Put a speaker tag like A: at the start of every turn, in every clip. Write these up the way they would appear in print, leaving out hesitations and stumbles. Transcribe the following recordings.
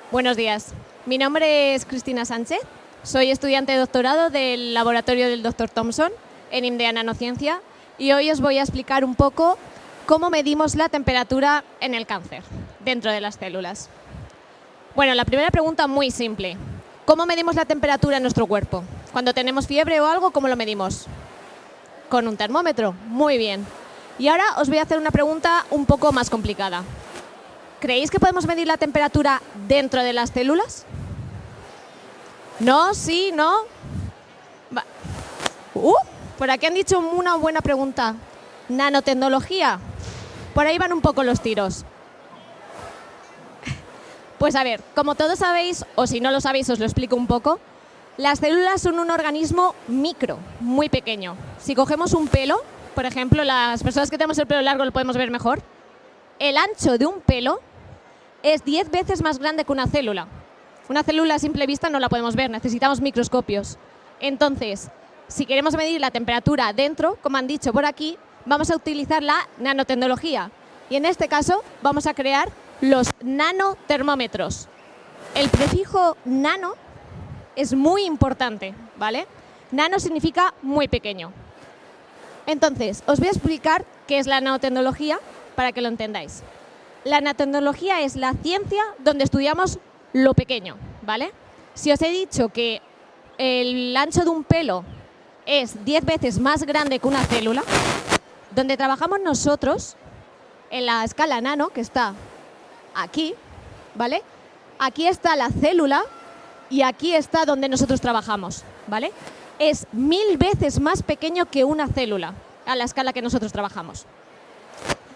A: Buenos días. Mi nombre es Cristina Sánchez. Soy estudiante de doctorado del laboratorio del Dr. Thompson en IMDEA Nanociencia y hoy os voy a explicar un poco cómo medimos la temperatura en el cáncer dentro de las células. Bueno, la primera pregunta muy simple. ¿Cómo medimos la temperatura en nuestro cuerpo? Cuando tenemos fiebre o algo, ¿cómo lo medimos? Con un termómetro. Muy bien. Y ahora os voy a hacer una pregunta un poco más complicada. ¿Creéis que podemos medir la temperatura dentro de las células? ¿No? ¿Sí? ¿No? Por aquí han dicho una buena pregunta. ¿Nanotecnología? Por ahí van un poco los tiros. Pues a ver, como todos sabéis, o si no lo sabéis os lo explico un poco, las células son un organismo micro, muy pequeño. Si cogemos un pelo, por ejemplo, las personas que tenemos el pelo largo lo podemos ver mejor, el ancho de un pelo es 10 veces más grande que una célula. Una célula a simple vista no la podemos ver, necesitamos microscopios. Entonces, si queremos medir la temperatura dentro, como han dicho por aquí, vamos a utilizar la nanotecnología. Y en este caso vamos a crear los nanotermómetros. El prefijo nano es muy importante, ¿vale? Nano significa muy pequeño. Entonces, os voy a explicar qué es la nanotecnología para que lo entendáis. La nanotecnología es la ciencia donde estudiamos lo pequeño, ¿vale? Si os he dicho que el ancho de un pelo es 10 veces más grande que una célula, donde trabajamos nosotros, en la escala nano, que está aquí, ¿vale? Aquí está la célula y aquí está donde nosotros trabajamos, ¿vale? Es 1000 veces más pequeño que una célula a la escala que nosotros trabajamos,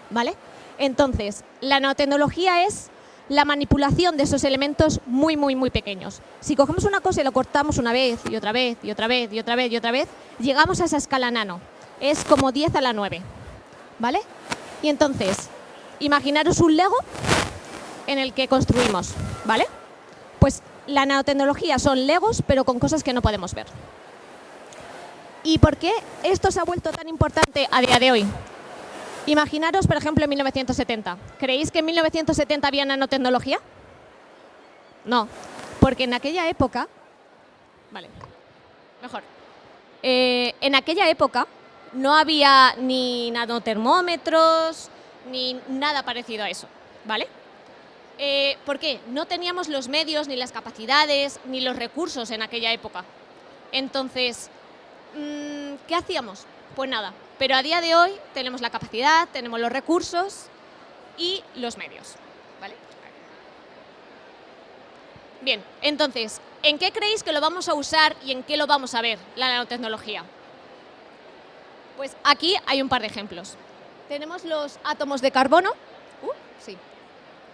A: ¿vale? Entonces, la nanotecnología es la manipulación de esos elementos muy, muy, muy pequeños. Si cogemos una cosa y lo cortamos una vez y otra vez y otra vez y otra vez y otra vez, llegamos a esa escala nano. Es como 10 a la 9, ¿vale? Y entonces, imaginaros un Lego en el que construimos, ¿vale? Pues la nanotecnología son Legos, pero con cosas que no podemos ver. ¿Y por qué esto se ha vuelto tan importante a día de hoy? Imaginaros, por ejemplo, en 1970. ¿Creéis que en 1970 había nanotecnología? No, porque en aquella época... Vale, mejor. En aquella época no había ni nanotermómetros ni nada parecido a eso, ¿vale? ¿Por qué? No teníamos los medios, ni las capacidades, ni los recursos en aquella época. Entonces, ¿qué hacíamos? Pues nada, pero a día de hoy tenemos la capacidad, tenemos los recursos y los medios, ¿vale? Bien, entonces, ¿en qué creéis que lo vamos a usar y en qué lo vamos a ver, la nanotecnología? Pues aquí hay un par de ejemplos. Tenemos los átomos de carbono. Sí.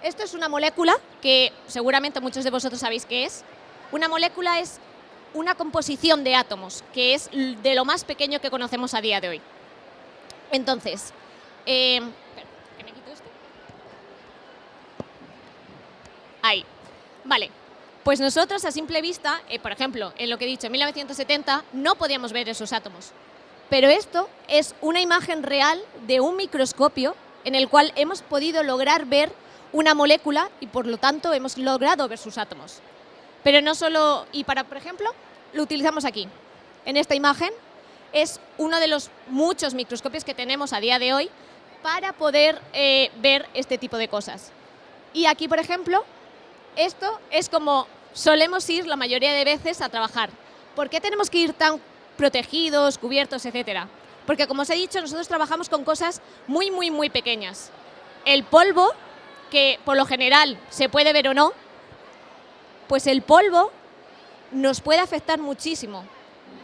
A: Esto es una molécula que seguramente muchos de vosotros sabéis qué es. Una molécula es una composición de átomos, que es de lo más pequeño que conocemos a día de hoy. Entonces, ¿qué me quito esto? Ahí. Vale. Pues nosotros a simple vista, por ejemplo, en lo que he dicho, en 1970, no podíamos ver esos átomos. Pero esto es una imagen real de un microscopio en el cual hemos podido lograr ver una molécula y por lo tanto hemos logrado ver sus átomos. Pero no solo, y para, por ejemplo, lo utilizamos aquí. En esta imagen es uno de los muchos microscopios que tenemos a día de hoy para poder ver este tipo de cosas. Y aquí, por ejemplo, esto es como solemos ir la mayoría de veces a trabajar. ¿Por qué tenemos que ir tan protegidos, cubiertos, etcétera? Porque, como os he dicho, nosotros trabajamos con cosas muy, muy, muy pequeñas. El polvo, que por lo general se puede ver o no, pues el polvo nos puede afectar muchísimo.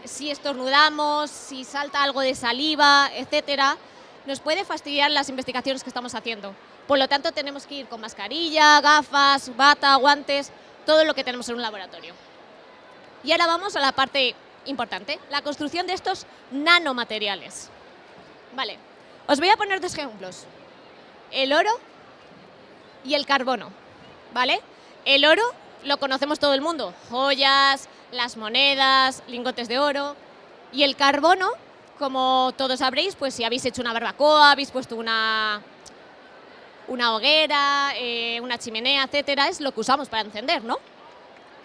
A: Si estornudamos, si salta algo de saliva, etcétera, nos puede fastidiar las investigaciones que estamos haciendo. Por lo tanto, tenemos que ir con mascarilla, gafas, bata, guantes, todo lo que tenemos en un laboratorio. Y ahora vamos a la parte importante, la construcción de estos nanomateriales. Vale, os voy a poner dos ejemplos. El oro y el carbono, ¿vale? El oro lo conocemos todo el mundo, joyas, las monedas, lingotes de oro. Y el carbono, como todos sabréis, pues si habéis hecho una barbacoa, habéis puesto una una hoguera, una chimenea, etcétera, es lo que usamos para encender, ¿no?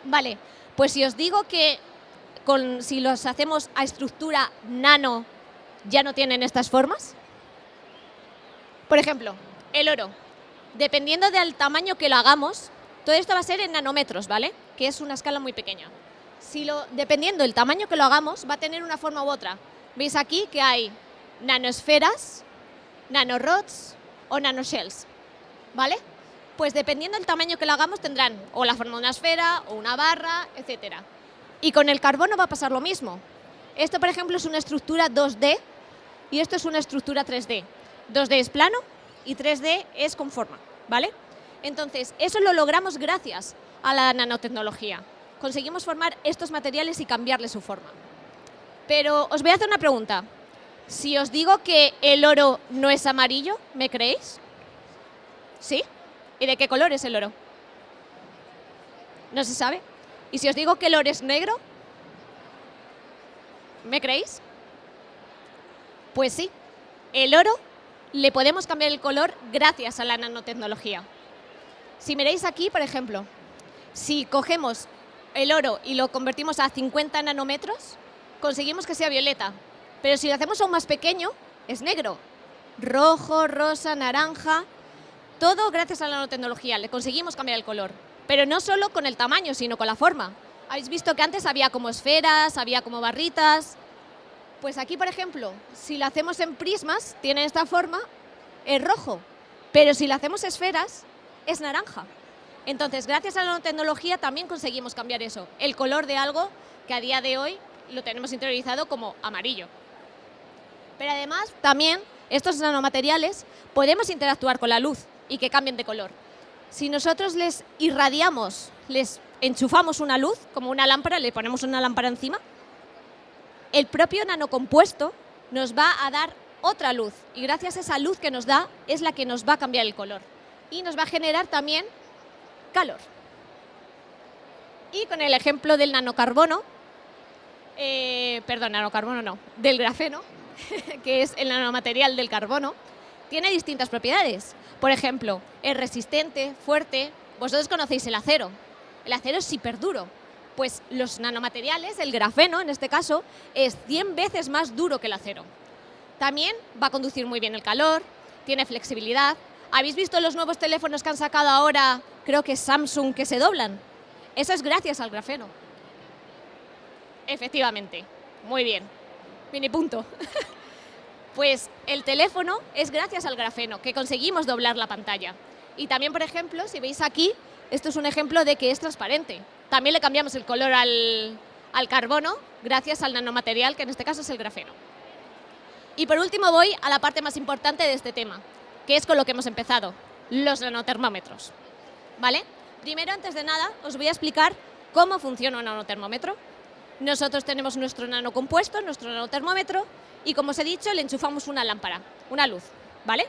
A: Vale, pues si os digo que si los hacemos a estructura nano, ya no tienen estas formas. Por ejemplo, el oro. Dependiendo del tamaño que lo hagamos, todo esto va a ser en nanómetros, ¿vale? Que es una escala muy pequeña. Dependiendo del tamaño que lo hagamos, va a tener una forma u otra. Veis aquí que hay nanosferas, nanorods o nanoshells, ¿vale? Pues dependiendo del tamaño que lo hagamos, tendrán o la forma de una esfera o una barra, etcétera. Y con el carbono va a pasar lo mismo. Esto, por ejemplo, es una estructura 2D y esto es una estructura 3D. 2D es plano y 3D es con forma, ¿vale? Entonces, eso lo logramos gracias a la nanotecnología. Conseguimos formar estos materiales y cambiarles su forma. Pero os voy a hacer una pregunta. Si os digo que el oro no es amarillo, ¿me creéis? ¿Sí? ¿Y de qué color es el oro? ¿No se sabe? ¿Y si os digo que el oro es negro? ¿Me creéis? Pues sí, el oro le podemos cambiar el color gracias a la nanotecnología. Si miráis aquí, por ejemplo, si cogemos el oro y lo convertimos a 50 nanómetros, conseguimos que sea violeta. Pero si lo hacemos aún más pequeño, es negro. Rojo, rosa, naranja, todo gracias a la nanotecnología. Le conseguimos cambiar el color. Pero no solo con el tamaño, sino con la forma. Habéis visto que antes había como esferas, había como barritas. Pues aquí, por ejemplo, si lo hacemos en prismas, tiene esta forma, es rojo. Pero si lo hacemos esferas, es naranja. Entonces, gracias a la nanotecnología también conseguimos cambiar eso. El color de algo que a día de hoy lo tenemos interiorizado como amarillo. Pero además, también, estos nanomateriales podemos interactuar con la luz y que cambien de color. Si nosotros les irradiamos, les enchufamos una luz, como una lámpara, le ponemos una lámpara encima, el propio nanocompuesto nos va a dar otra luz. Y gracias a esa luz que nos da, es la que nos va a cambiar el color. Y nos va a generar también calor. Y con el ejemplo del nanocarbono, del grafeno, que es el nanomaterial del carbono, tiene distintas propiedades. Por ejemplo, es resistente, fuerte. Vosotros conocéis el acero. El acero es hiperduro. Pues los nanomateriales, el grafeno en este caso, es 100 veces más duro que el acero. También va a conducir muy bien el calor, tiene flexibilidad. ¿Habéis visto los nuevos teléfonos que han sacado ahora, creo que Samsung, que se doblan? Eso es gracias al grafeno. Efectivamente, muy bien. Mini punto. Pues el teléfono es gracias al grafeno, que conseguimos doblar la pantalla. Y también, por ejemplo, si veis aquí, esto es un ejemplo de que es transparente. También le cambiamos el color al carbono gracias al nanomaterial, que en este caso es el grafeno. Y por último voy a la parte más importante de este tema, que es con lo que hemos empezado, los nanotermómetros. ¿Vale? Primero, antes de nada, os voy a explicar cómo funciona un nanotermómetro. Nosotros tenemos nuestro nanocompuesto, nuestro nanotermómetro, y como os he dicho, le enchufamos una lámpara, una luz, ¿vale?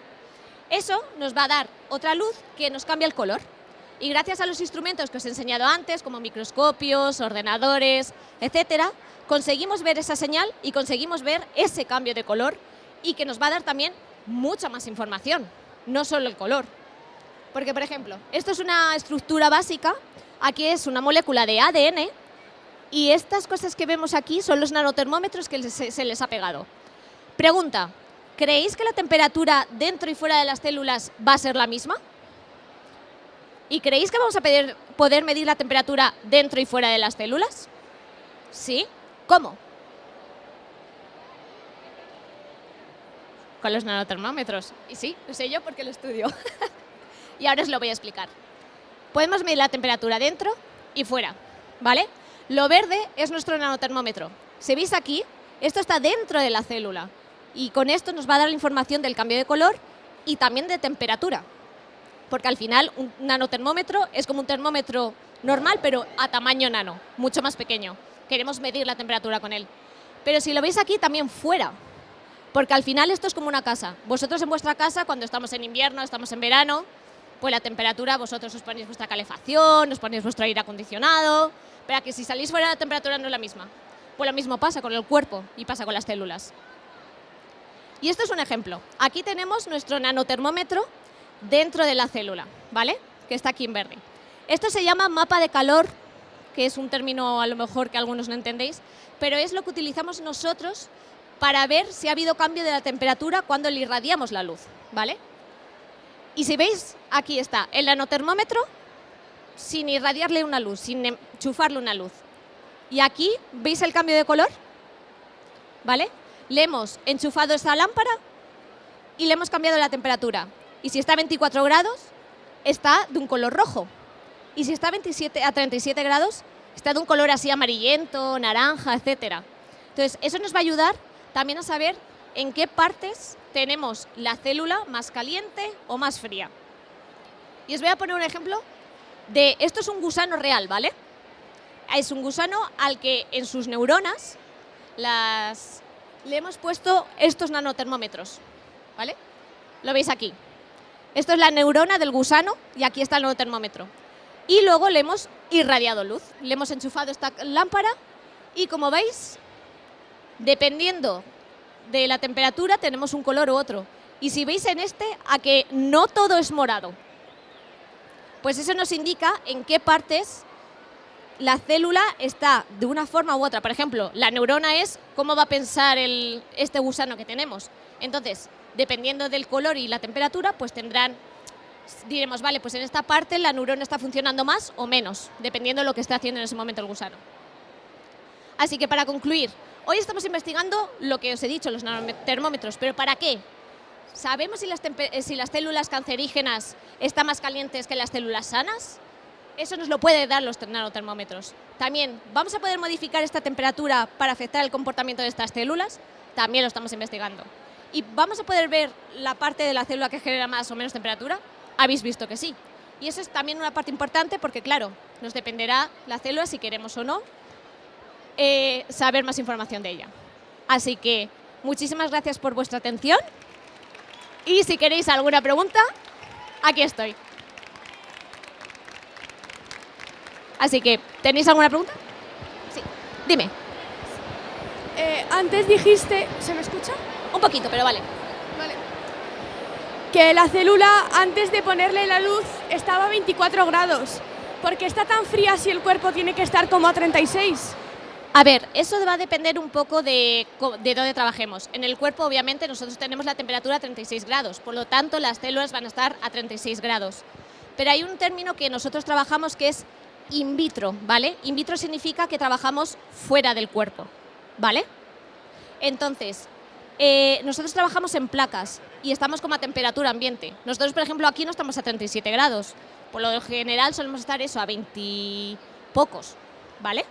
A: Eso nos va a dar otra luz que nos cambia el color. Y gracias a los instrumentos que os he enseñado antes, como microscopios, ordenadores, etcétera, conseguimos ver esa señal y conseguimos ver ese cambio de color y que nos va a dar también mucha más información, no solo el color. Porque, por ejemplo, esto es una estructura básica, aquí es una molécula de ADN y estas cosas que vemos aquí son los nanotermómetros que se les ha pegado. Pregunta, ¿creéis que la temperatura dentro y fuera de las células va a ser la misma? ¿Y creéis que vamos a poder medir la temperatura dentro y fuera de las células? ¿Sí? ¿Cómo? Con los nanotermómetros. Y sí, lo sé yo porque lo estudio. Y ahora os lo voy a explicar. Podemos medir la temperatura dentro y fuera, ¿vale? Lo verde es nuestro nanotermómetro. Si veis aquí, esto está dentro de la célula. Y con esto nos va a dar la información del cambio de color y también de temperatura. Porque al final un nanotermómetro es como un termómetro normal, pero a tamaño nano, mucho más pequeño. Queremos medir la temperatura con él. Pero si lo veis aquí, también fuera. Porque al final esto es como una casa. Vosotros en vuestra casa, cuando estamos en invierno, estamos en verano, pues la temperatura, vosotros os ponéis vuestra calefacción, os ponéis vuestro aire acondicionado, pero que si salís fuera la temperatura no es la misma. Pues lo mismo pasa con el cuerpo y pasa con las células. Y esto es un ejemplo. Aquí tenemos nuestro nanotermómetro, dentro de la célula, ¿vale? Que está aquí en verde. Esto se llama mapa de calor, que es un término a lo mejor que algunos no entendéis, pero es lo que utilizamos nosotros para ver si ha habido cambio de la temperatura cuando le irradiamos la luz, ¿vale? Y si veis, aquí está el nanotermómetro sin irradiarle una luz, sin enchufarle una luz. Y aquí, ¿veis el cambio de color? ¿Vale? Le hemos enchufado esta lámpara y le hemos cambiado la temperatura. Y si está a 24 grados, está de un color rojo. Y si está a 37 grados, está de un color así amarillento, naranja, etc. Entonces, eso nos va a ayudar también a saber en qué partes tenemos la célula más caliente o más fría. Y os voy a poner un ejemplo de... Esto es un gusano real, ¿vale? Es un gusano al que en sus neuronas le hemos puesto estos nanotermómetros, ¿vale? Lo veis aquí. Esto es la neurona del gusano y aquí está el nanotermómetro. Y luego le hemos irradiado luz, le hemos enchufado esta lámpara y como veis, dependiendo de la temperatura tenemos un color u otro. Y si veis en este, a que no todo es morado, pues eso nos indica en qué partes la célula está de una forma u otra. Por ejemplo, la neurona es cómo va a pensar este gusano que tenemos. Entonces, dependiendo del color y la temperatura, pues diremos, vale, pues en esta parte la neurona está funcionando más o menos, dependiendo de lo que esté haciendo en ese momento el gusano. Así que para concluir, hoy estamos investigando lo que os he dicho, los nanotermómetros, pero ¿para qué? ¿Sabemos si las células cancerígenas están más calientes que las células sanas? Eso nos lo puede dar los nanotermómetros. También, ¿vamos a poder modificar esta temperatura para afectar el comportamiento de estas células? También lo estamos investigando. ¿Y vamos a poder ver la parte de la célula que genera más o menos temperatura? Habéis visto que sí. Y eso es también una parte importante porque, claro, nos dependerá la célula, si queremos o no, saber más información de ella. Así que, muchísimas gracias por vuestra atención. Y si queréis alguna pregunta, aquí estoy. Así que, ¿tenéis alguna pregunta? Sí, dime.
B: Antes dijiste... ¿Se me escucha?
A: Un poquito, pero vale.
B: Vale. Que la célula, antes de ponerle la luz, estaba a 24 grados. ¿Por qué está tan fría si el cuerpo tiene que estar como a 36?
A: A ver, eso va a depender un poco de dónde trabajemos. En el cuerpo, obviamente, nosotros tenemos la temperatura a 36 grados, por lo tanto, las células van a estar a 36 grados. Pero hay un término que nosotros trabajamos que es in vitro, ¿vale? In vitro significa que trabajamos fuera del cuerpo, ¿vale? Entonces, nosotros trabajamos en placas y estamos como a temperatura ambiente. Nosotros, por ejemplo, aquí no estamos a 37 grados. Por lo general solemos estar eso a 20 y pocos, ¿vale?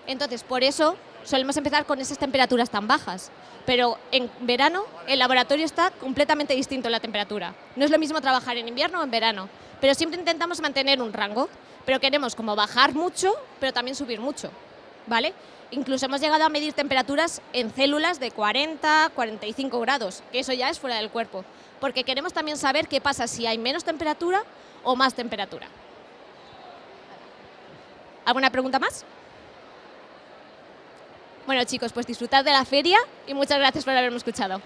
A: Entonces, por eso solemos empezar con esas temperaturas tan bajas. Pero en verano el laboratorio está completamente distinto en la temperatura. No es lo mismo trabajar en invierno o en verano, pero siempre intentamos mantener un rango. Pero queremos como bajar mucho, pero también subir mucho, ¿vale? Incluso hemos llegado a medir temperaturas en células de 40, 45 grados, que eso ya es fuera del cuerpo, porque queremos también saber qué pasa si hay menos temperatura o más temperatura. ¿Alguna pregunta más? Bueno, chicos, pues disfrutad de la feria y muchas gracias por haberme escuchado.